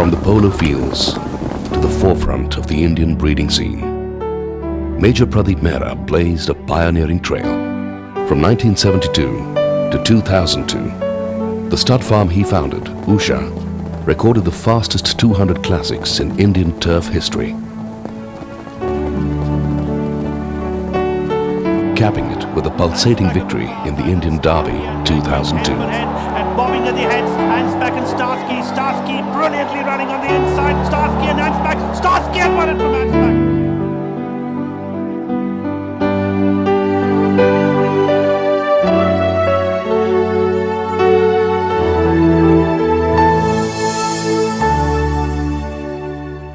From the polo fields to the forefront of the Indian breeding scene, Major Pradeep Mehra blazed a pioneering trail. From 1972 to 2002, the stud farm he founded, Usha, recorded the fastest 200 classics in Indian turf history, capping it with a pulsating victory in the Indian Derby 2002. And bobbing at the heads, Ansbach and Starsky. Starsky brilliantly running on the inside. Starsky and Ansbach. Starsky has won it from Ansbach.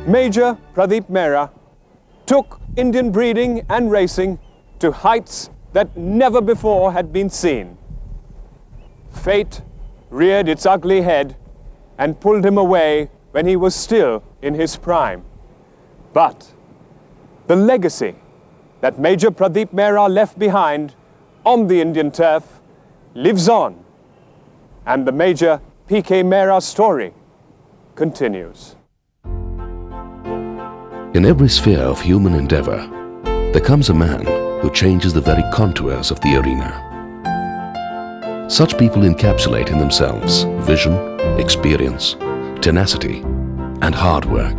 Major Pradeep Mehra took Indian breeding and racing to heights that never before had been seen. Fate reared its ugly head and pulled him away when he was still in his prime. But the legacy that Major Pradeep Mehra left behind on the Indian turf lives on, and the Major P.K. Mehra story continues. In every sphere of human endeavor, there comes a man who changes the very contours of the arena. Such people encapsulate in themselves vision, experience, tenacity, and hard work.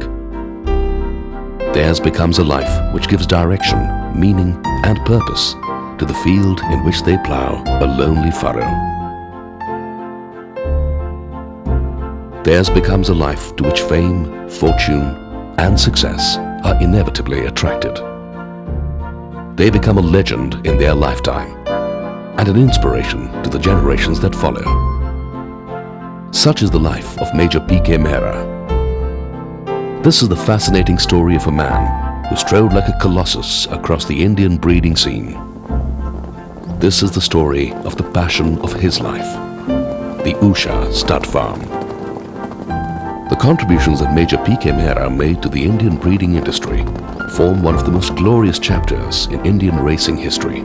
Theirs becomes a life which gives direction, meaning, and purpose to the field in which they plow a lonely furrow. Theirs becomes a life to which fame, fortune, and success are inevitably attracted. They become a legend in their lifetime and an inspiration to the generations that follow. Such is the life of Major P.K. Mehra. This is the fascinating story of a man who strode like a colossus across the Indian breeding scene. This is the story of the passion of his life, the Usha Stud Farm. The contributions that Major P.K. Mehra made to the Indian breeding industry form one of the most glorious chapters in Indian racing history.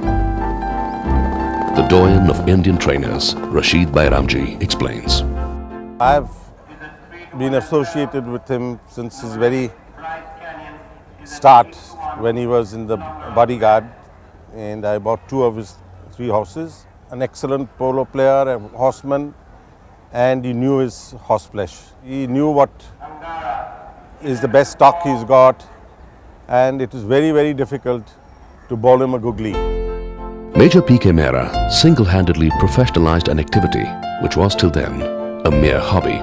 The doyen of Indian trainers, Rashid Bairamji, explains. I've been associated with him since his very start when he was in the bodyguard, and I bought 2 of his 3 horses. An excellent polo player, a horseman, and he knew his horse flesh. He knew what is the best stock he's got, and it is very, very difficult to bowl him a googly. Major P.K. Mehra single-handedly professionalized an activity which was till then a mere hobby.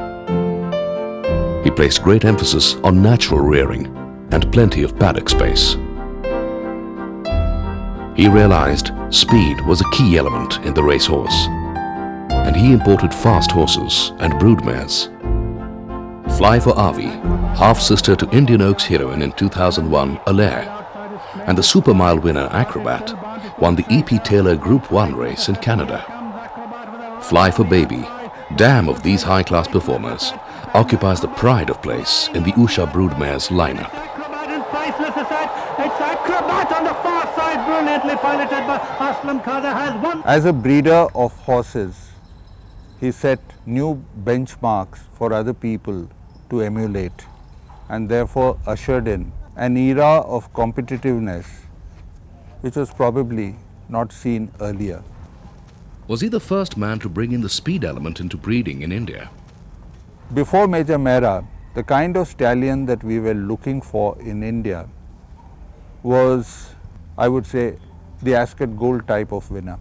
He placed great emphasis on natural rearing and plenty of paddock space. He realized speed was a key element in the racehorse, and he imported fast horses and broodmares. Fly for Avi, half-sister to Indian Oaks heroine in 2001, Alaire, and the Super Mile winner Acrobat won the E.P. Taylor Group 1 race in Canada. Fly for Baby, dam of these high-class performers, occupies the pride of place in the Usha broodmares lineup. It's Acrobat on the far side, brilliantly piloted by Aslam Khader, has won. As a breeder of horses, he set new benchmarks for other people to emulate, and therefore ushered in an era of competitiveness which was probably not seen earlier. Was he the first man to bring in the speed element into breeding in India? Before Major Mehra, the kind of stallion that we were looking for in India was, I would say, the Ascot Gold type of winner.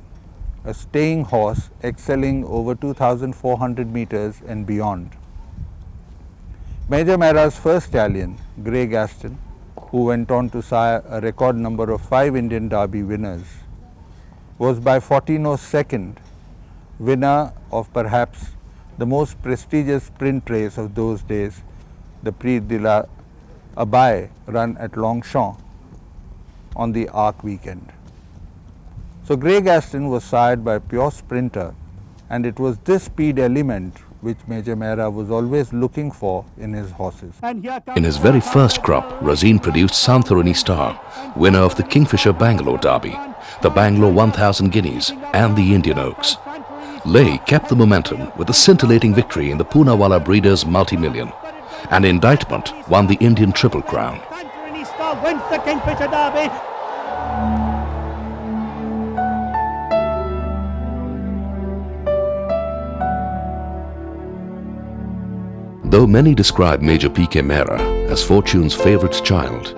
A staying horse excelling over 2,400 meters and beyond. Major Mehra's first stallion, Grey Gaston, who went on to sire a record number of 5 Indian Derby winners, was by 1402nd winner of perhaps the most prestigious sprint race of those days, the Prix de la Abbaye, run at Longchamp on the Arc weekend. So Grey Gaston was sired by a pure sprinter, and it was this speed element which Major Mehra was always looking for in his horses. In his very first crop, Razeen produced Santharani Star, winner of the Kingfisher Bangalore Derby, the Bangalore 1000 Guineas and the Indian Oaks. Lay kept the momentum with a scintillating victory in the Poonawalla Breeders' Multi-Million, and Indictment won the Indian Triple Crown. Santorini Star wins the Kingfisher Derby. Though many describe Major P.K. Mehra as Fortune's favourite child,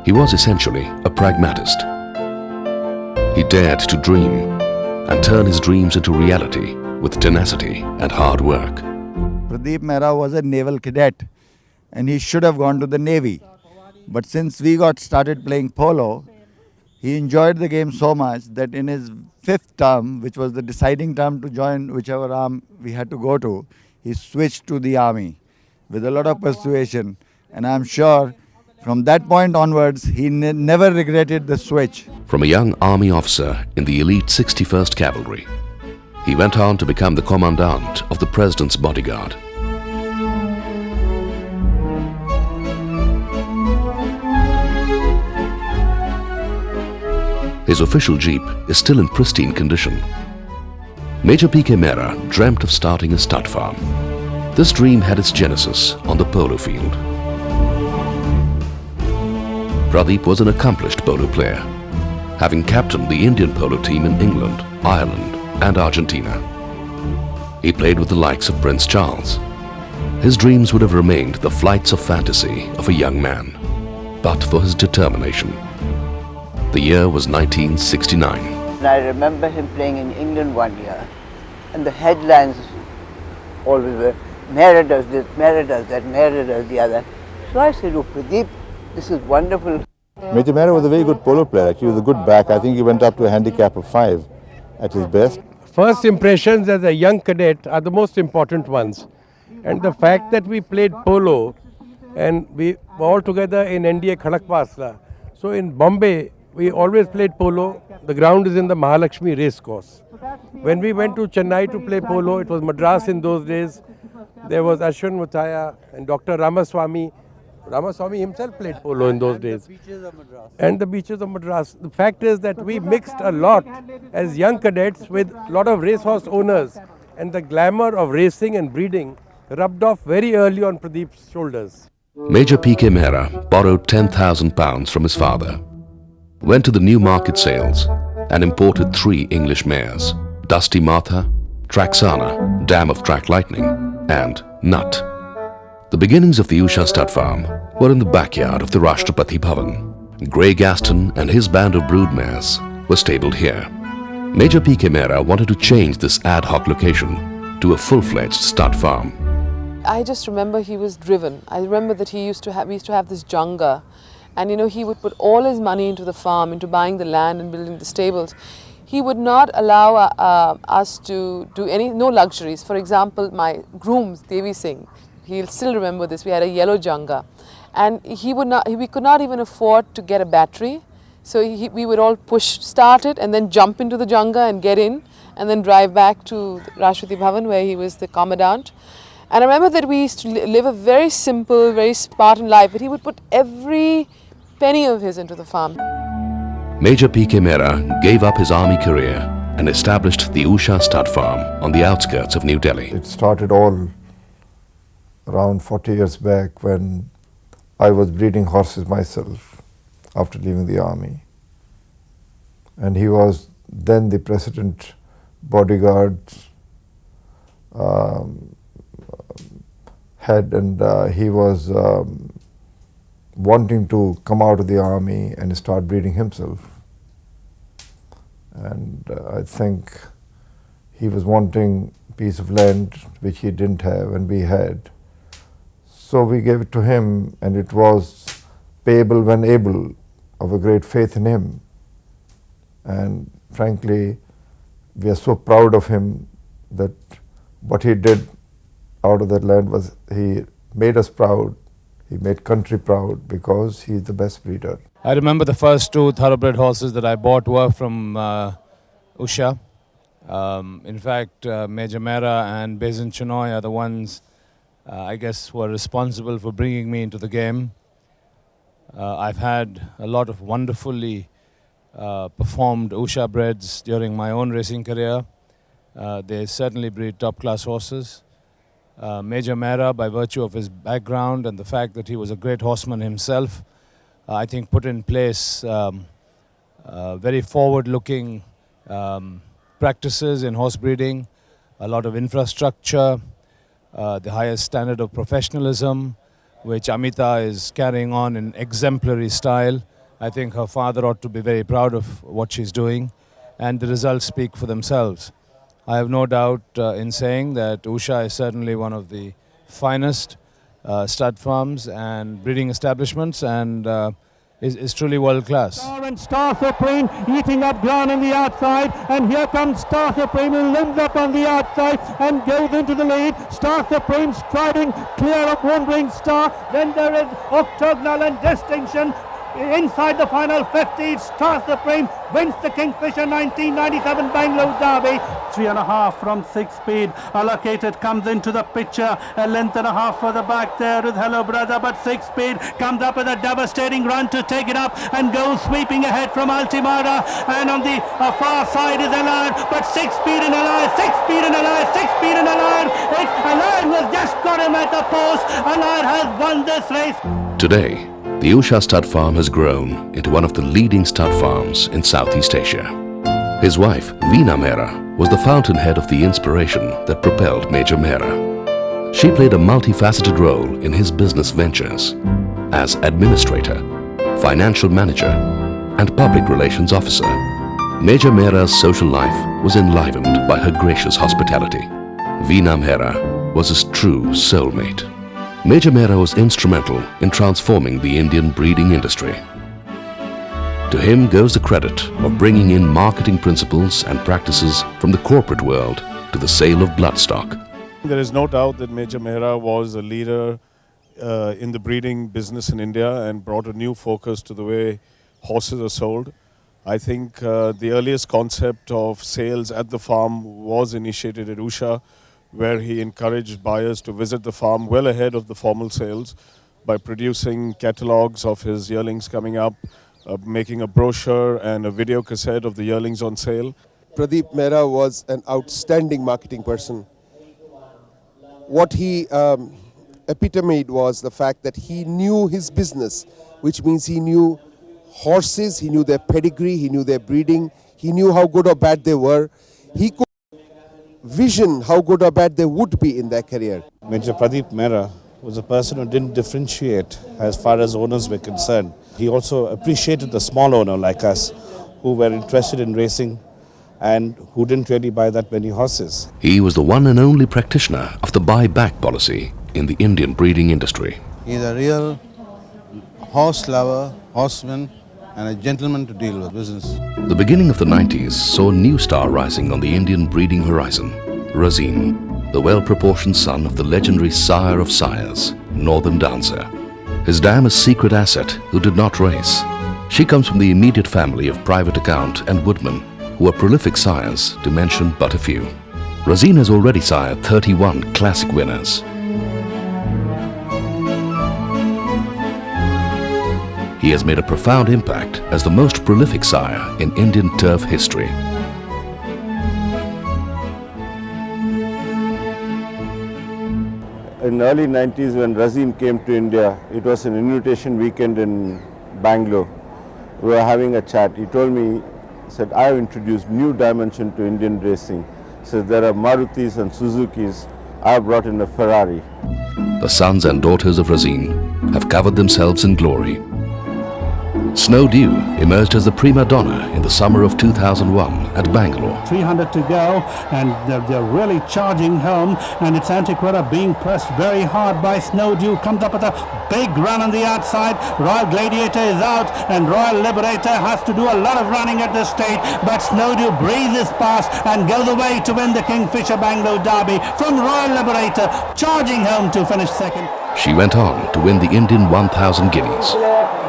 he was essentially a pragmatist. He dared to dream and turn his dreams into reality with tenacity and hard work. Pradeep Mehra was a naval cadet and he should have gone to the Navy. But since we got started playing polo, he enjoyed the game so much that in his 5th term, which was the deciding term to join whichever arm we had to go to, he switched to the army with a lot of persuasion. And I'm sure from that point onwards, he never regretted the switch. From a young army officer in the elite 61st Cavalry, he went on to become the commandant of the President's bodyguard. His official jeep is still in pristine condition. Major P.K. Mehra dreamt of starting a stud farm. This dream had its genesis on the polo field. Pradeep was an accomplished polo player, having captained the Indian polo team in England, Ireland and Argentina. He played with the likes of Prince Charles. His dreams would have remained the flights of fantasy of a young man, but for his determination. The year was 1969. And I remember him playing in England one year, and the headlines always were, Mehra does this, Mehra does that, Mehra does the other. So I said, oh Pradeep, this is wonderful. Major Mehra was a very good polo player. He was a good back. I think he went up to a handicap of 5 at his best. First impressions as a young cadet are the most important ones. And the fact that we played polo and we were all together in NDA Khadakpasla. So in Bombay, we always played polo. The ground is in the Mahalakshmi race course. When we went to Chennai to play polo, it was Madras in those days. There was Ashwin Muthaya and Dr. Ramaswamy. Ramaswamy himself played polo in those days. And the beaches of Madras. The fact is that we mixed a lot as young cadets with a lot of racehorse owners. And the glamour of racing and breeding rubbed off very early on Pradeep's shoulders. Major P.K. Mehra borrowed £10,000 from his father, went to the Newmarket sales and imported 3 English mares, Dusty Martha, Traxana, Dam of Track Lightning and Nut. The beginnings of the Usha Stud Farm were in the backyard of the Rashtrapati Bhavan. Grey Gaston and his band of broodmares were stabled here. Major P.K. Mehra wanted to change this ad hoc location to a full-fledged stud farm. I just remember he was driven. I remember that we used to have this Janga, and he would put all his money into the farm, into buying the land and building the stables. He would not allow us to do no luxuries. For example, my grooms, Devi Singh, he'll still remember this. We had a yellow Janga, and we could not even afford to get a battery. So we would all start it and then jump into the Janga and get in and then drive back to Rashtrapati Bhavan where he was the commandant. And I remember that we used to live a very simple, very Spartan life, but he would put every penny of his into the farm. Major P.K. Mehra gave up his army career and established the Usha Stud Farm on the outskirts of New Delhi. It started all around 40 years back when I was breeding horses myself after leaving the army. And he was then the president bodyguard head, and he was wanting to come out of the army and start breeding himself. And I think he was wanting a piece of land which he didn't have and we had. So we gave it to him, and it was payable when able, of a great faith in him. And frankly, we are so proud of him that what he did out of that land was, he made us proud. He made country proud because he's the best breeder. I remember the first 2 thoroughbred horses that I bought were from Usha. In fact, Major Mehra and Bezin Chinoy are the ones I guess were responsible for bringing me into the game. I've had a lot of wonderfully performed Usha breds during my own racing career. They certainly breed top-class horses. Major Mehra, by virtue of his background and the fact that he was a great horseman himself, I think put in place very forward-looking practices in horse breeding, a lot of infrastructure, the highest standard of professionalism, which Amita is carrying on in exemplary style. I think her father ought to be very proud of what she's doing, and the results speak for themselves. I have no doubt in saying that Usha is certainly one of the finest stud farms and breeding establishments, and is truly world class. Star Supreme eating up ground on the outside, and here comes Star Supreme, who limbs up on the outside and goes into the lead. Star Supreme striding clear of Wandering Star. Then there is Octagonal and Distinction. Inside the final 50, Star Supreme wins the Kingfisher 1997 Bangalore Derby. 3.5 from 6 speed. Allocated comes into the picture. A length and a half for the back there with Hello Brother, but 6 speed comes up with a devastating run to take it up and goes sweeping ahead from Altimara. And on the far side is Align, but 6 speed in Align, 6 speed in Align, 6 speed in Align. Align was just got him at the post. Align has won this race. Today, the Usha Stud Farm has grown into one of the leading stud farms in Southeast Asia. His wife, Veena Mehra, was the fountainhead of the inspiration that propelled Major Mehra. She played a multifaceted role in his business ventures as administrator, financial manager, and public relations officer. Major Mehra's social life was enlivened by her gracious hospitality. Veena Mehra was his true soulmate. Major Mehra was instrumental in transforming the Indian breeding industry. To him goes the credit of bringing in marketing principles and practices from the corporate world to the sale of bloodstock. There is no doubt that Major Mehra was a leader in the breeding business in India and brought a new focus to the way horses are sold. I think the earliest concept of sales at the farm was initiated at Usha, where he encouraged buyers to visit the farm well ahead of the formal sales by producing catalogues of his yearlings coming up, making a brochure and a video cassette of the yearlings on sale. Pradeep Mehra was an outstanding marketing person. What he epitomed was the fact that he knew his business, which means he knew horses, he knew their pedigree, he knew their breeding, he knew how good or bad they were. He could vision how good or bad they would be in their career. Major Pradeep Mehra was a person who didn't differentiate as far as owners were concerned. He also appreciated the small owner like us who were interested in racing and who didn't really buy that many horses. He was the one and only practitioner of the buy-back policy in the Indian breeding industry. He's a real horse lover, horseman, and a gentleman to deal with business. The beginning of the 90s saw a new star rising on the Indian breeding horizon, Razeen, the well-proportioned son of the legendary sire of sires, Northern Dancer. His dam is secret asset who did not race. She comes from the immediate family of private account and woodmen, who are prolific sires, to mention but a few. Razeen has already sired 31 classic winners. He has made a profound impact as the most prolific sire in Indian turf history. In the early 90s when Razeen came to India, it was an invitation weekend in Bangalore. We were having a chat. He told me, he said, I have introduced new dimension to Indian racing. He said, there are Marutis and Suzukis. I have brought in a Ferrari. The sons and daughters of Razeen have covered themselves in glory. Snow Dew emerged as the prima donna in the summer of 2001 at Bangalore. 300 to go, and they're really charging home, and it's Antiquera being pressed very hard by Snow Dew. Comes up with a big run on the outside. Royal Gladiator is out, and Royal Liberator has to do a lot of running at this stage, but Snow Dew breezes past and goes away to win the Kingfisher Bangalore Derby from Royal Liberator, charging home to finish second. She went on to win the Indian 1000 guineas.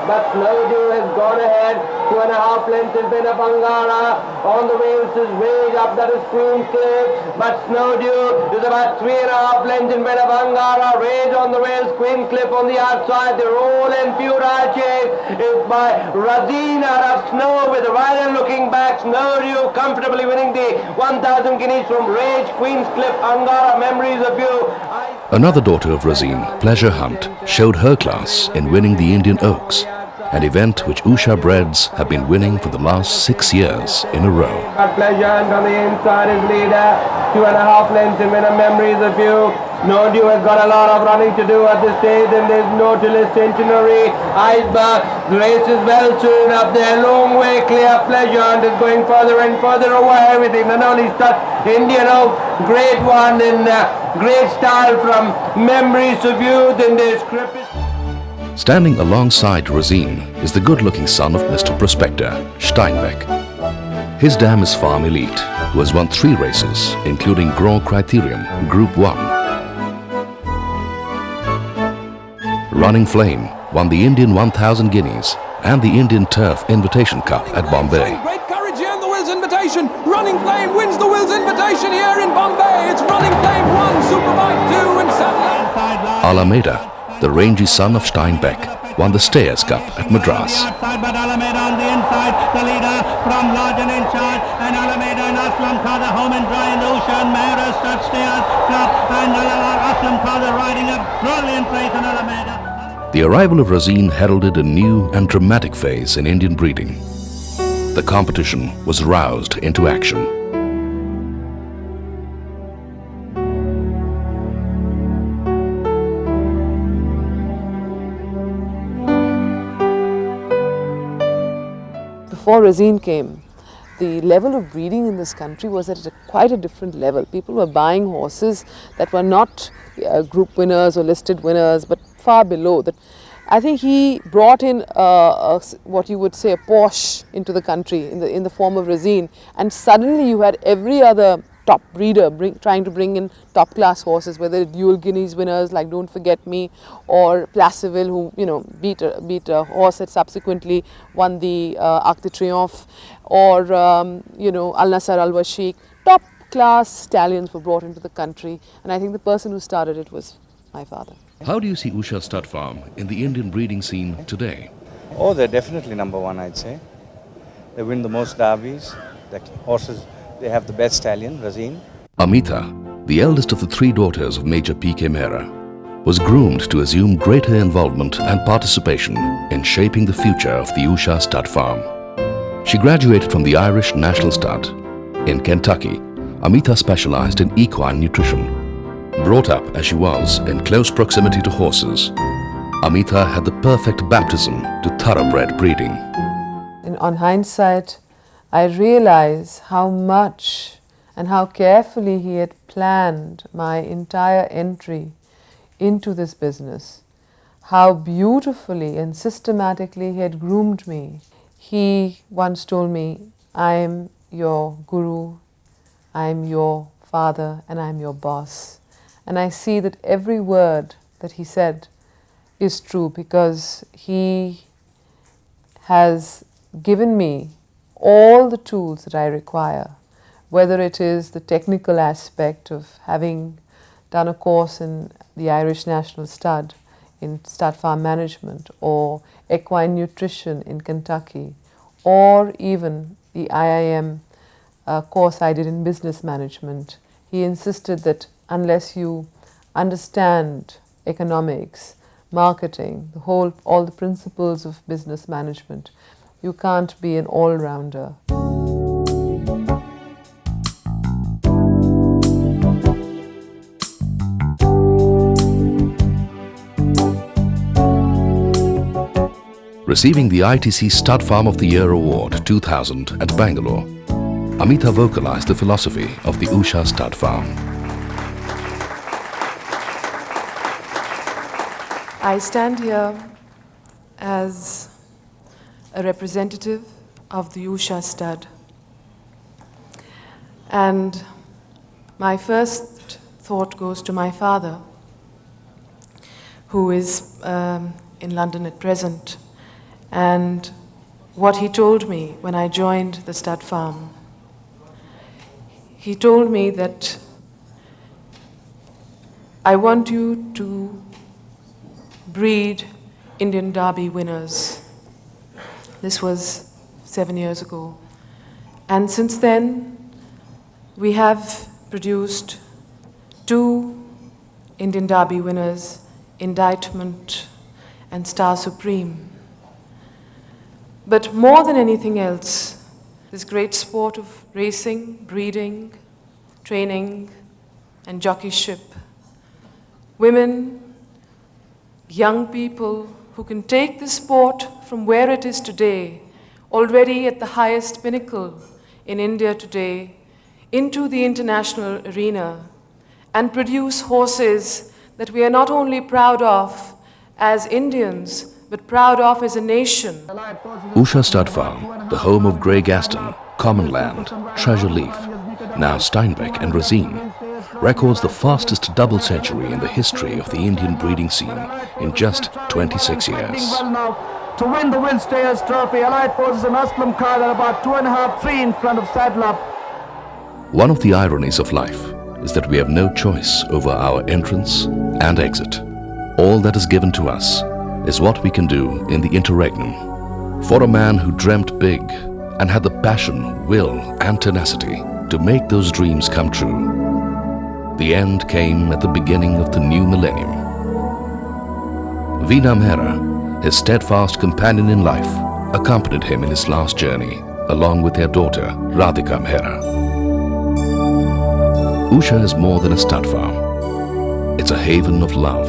But Snow Dew has gone ahead, 2.5 lengths in Bena Bangara. On the wheels is Rage up, that is Queen's Cliff. But Snow Dew is about 3.5 lengths in Bena Bangara. Rage on the rails, Queen's Cliff on the outside. The roll and futile chase is by Razeen out of Snow with the rider looking back. Snow Dew comfortably winning the 1000 guineas from Rage, Queen's Cliff, Angara, Memories of You. Another daughter of Razeen, Pleasure Hunt, showed her class in winning the Indian Oaks, an event which Usha breds have been winning for the last 6 years in a row. But Pleasure Hunt on the inside is leader, 2.5 lengths in winner. Memories of you. Snowdew has got a lot of running to do at this stage, and there's Nautilus, Centenary, Iceberg. The race is well soon up there, long way clear. Pleasure Hunt is going further and further away with it. Not only start Indian Oak, great one in great style from Memories of Youth in this script. Standing alongside Razeen is the good-looking son of Mr. Prospector, Steinbeck. His dam is Farm Elite, who has won 3 races, including Grand Criterium Group 1. Running Flame won the Indian 1000 Guineas and the Indian Turf Invitation Cup at Bombay. Great courage here in the Wills Invitation. Running Flame wins the Wills Invitation here in Bombay. It's Running Flame 1, Superbike 2 and 7. Alameda, the rangy son of Steinbeck, won the Stayers Cup at Madras. But Alameda on the inside, the leader from Largen in charge, and Alameda and Aslam Khader home and dry in the Usha Mehra Stud Stayers Cup, and Aslam Khader riding a brilliant race on Alameda. The arrival of Razeen heralded a new and dramatic phase in Indian breeding. The competition was roused into action. Before Razeen came, the level of breeding in this country was at quite a different level. People were buying horses that were not group winners or listed winners, but far below that. I think he brought in what you would say a Porsche into the country in the form of Razeen, and suddenly you had every other top breeder trying to bring in top class horses, whether dual Guineas winners like Don't Forget Me, or Placeville, who beat a horse that subsequently won the Arc de Triomphe, or Al Nasser Al Washiq. Top class stallions were brought into the country, and I think the person who started it was my father. How do you see Usha Stud Farm in the Indian breeding scene today? Oh, they're definitely number one, I'd say. They win the most derbies. The horses, they have the best stallion, Razeen. Amita, the eldest of the 3 daughters of Major P.K. Mehra, was groomed to assume greater involvement and participation in shaping the future of the Usha Stud Farm. She graduated from the Irish National Stud. In Kentucky, Amita specialized in equine nutrition. Brought up as she was in close proximity to horses, Amita had the perfect baptism to thoroughbred breeding. And on hindsight, I realize how much and how carefully he had planned my entire entry into this business, how beautifully and systematically he had groomed me. He once told me, I am your guru, I am your father, and I am your boss. And I see that every word that he said is true, because he has given me all the tools that I require, whether it is the technical aspect of having done a course in the Irish National Stud in stud farm management, or equine nutrition in Kentucky, or even the IIM course I did in business management. He insisted that unless you understand economics, marketing, all the principles of business management, you can't be an all-rounder. Receiving the ITC Stud Farm of the Year Award 2000 at Bangalore, Amita vocalized the philosophy of the Usha Stud Farm. I stand here as a representative of the Usha Stud, and my first thought goes to my father, who is in London at present, and what he told me when I joined the stud farm. He told me that I want you to breed Indian Derby winners. This was 7 years ago. And since then, we have produced 2 Indian Derby winners, Indictment and Star Supreme. But more than anything else, this great sport of racing, breeding, training and jockeyship, women, young people who can take the sport from where it is today, already at the highest pinnacle in India today, into the international arena and produce horses that we are not only proud of as Indians, but proud of as a nation. Usha Stud Farm, the home of Grey Gaston, Common Land, Treasure Leaf, now Steinbeck and Razeen, records the fastest double century in the history of the Indian breeding scene in just 26 years. To win the Will Stayers Trophy, Allied Forces and Aslam Khan are about 2.5, 3 in front of Sadler. One of the ironies of life is that we have no choice over our entrance and exit. All that is given to us is what we can do in the interregnum. For a man who dreamt big and had the passion, will and tenacity to make those dreams come true, the end came at the beginning of the new millennium. Amita Mehra, his steadfast companion in life, accompanied him in his last journey, along with their daughter, Amita Mehra. Usha is more than a stud farm. It's a haven of love,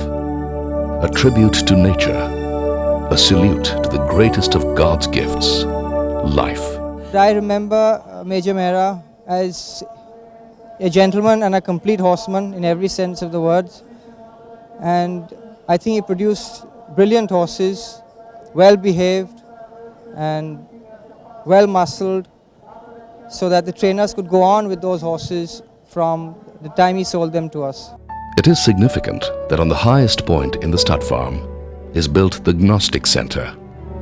a tribute to nature, a salute to the greatest of God's gifts, life. I remember Major Mehra as a gentleman and a complete horseman in every sense of the words. And I think he produced brilliant horses, well behaved and well muscled, so that the trainers could go on with those horses from the time he sold them to us. It is significant that on the highest point in the stud farm is built the Gnostic Center,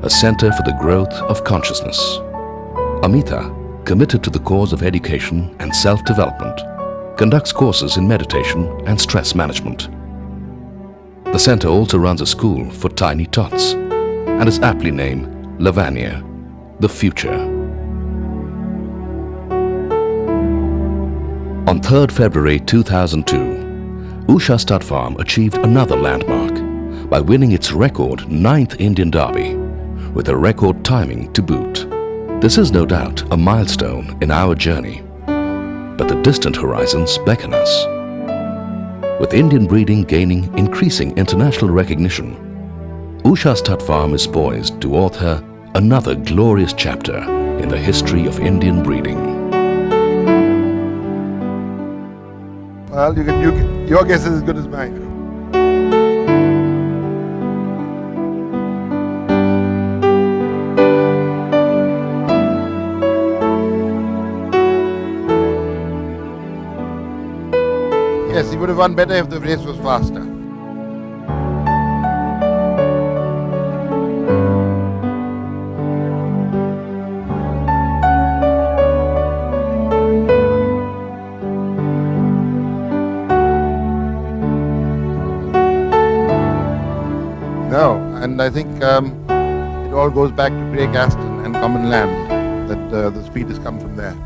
a center for the growth of consciousness. Amita, committed to the cause of education and self-development, conducts courses in meditation and stress management. The center also runs a school for tiny tots and is aptly named Lavania, the future. On 3rd February 2002, Usha Stud Farm achieved another landmark by winning its record 9th Indian Derby, with a record timing to boot. This is no doubt a milestone in our journey, but the distant horizons beckon us. With Indian breeding gaining increasing international recognition, Usha Stud Farm is poised to author another glorious chapter in the history of Indian breeding. Well, your guess is as good as mine. Yes, he would have won better if the race was faster. No, and I think it all goes back to Grey Gaston and Common Land, that the speed has come from there.